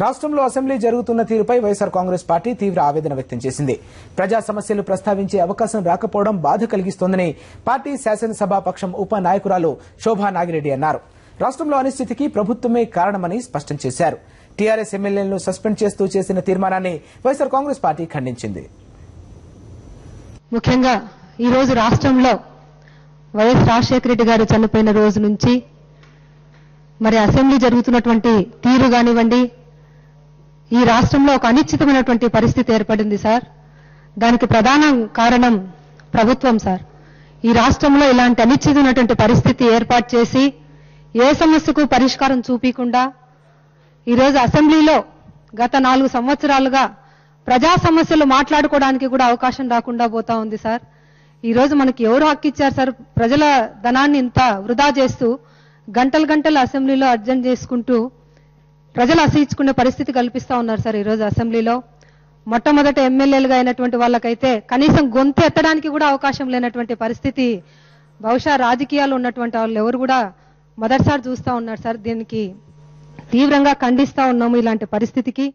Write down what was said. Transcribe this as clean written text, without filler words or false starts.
రాష్ట్రంలో అసెంబ్లీ జరుగుతున్న తీరుపై వైఎస్ఆర్ కాంగ్రెస్ పార్టీ తీవ్ర ఆవేదన వ్యక్తం చేసింది. ప్రజా సమస్యలు ప్రస్తావించే అవకాశం రాకపోవడం బాధ కలిగిస్తోందని పార్టీ శాసనసభాపక్షం ఉప నాయకురాలు శోభా నాగిరెడ్డి అన్నారు. రాష్ట్రంలో అనిశ్చితికి ప్రభుత్వమే కారణమని స్పష్టం చేశారు. టీఆర్ఎస్ ఎమ్మెల్యేలను సస్పెండ్ చేస్తూ చేసిన తీర్మానాన్ని వైఎస్ఆర్ కాంగ్రెస్ పార్టీ ఖండించింది. ముఖ్యంగా ఈ రోజు రాష్ట్రంలో వైఎస్ రాజశేఖర రెడ్డి గారు చనిపోయిన రోజు నుంచి మరి అసెంబ్లీ జరుగుతున్నటువంటి తీరు కానివ్వండి, ఈ రాష్ట్రంలో ఒక అనిశ్చితమైనటువంటి పరిస్థితి ఏర్పడింది సార్. దానికి ప్రధాన కారణం ప్రభుత్వం సార్. ఈ రాష్ట్రంలో ఇలాంటి అనిశ్చితమైనటువంటి పరిస్థితి ఏర్పాటు చేసి ఏ సమస్యకు పరిష్కారం చూపకుండా ఈరోజు అసెంబ్లీలో గత 4 సంవత్సరాలుగా ప్రజా సమస్యలు మాట్లాడుకోవడానికి కూడా అవకాశం రాకుండా పోతా ఉంది సార్. ఈరోజు మనకి ఎవరు హక్కు ఇచ్చారు సార్? ప్రజల ధనాన్ని ఇంత వృధా చేస్తూ గంటలు గంటలు అసెంబ్లీలో అర్జెంట్ చేసుకుంటూ ప్రజలు అసహించుకునే పరిస్థితి కల్పిస్తా ఉన్నారు సార్. ఈరోజు అసెంబ్లీలో మొట్టమొదటి ఎమ్మెల్యేలుగా అయినటువంటి వాళ్ళకైతే కనీసం గొంతు ఎత్తడానికి కూడా అవకాశం లేనటువంటి పరిస్థితి బహుశా రాజకీయాలు ఉన్నటువంటి వాళ్ళు ఎవరు కూడా మొదటిసారి చూస్తా ఉన్నారు సార్. దీనికి తీవ్రంగా ఖండిస్తా ఉన్నాము ఇలాంటి పరిస్థితికి.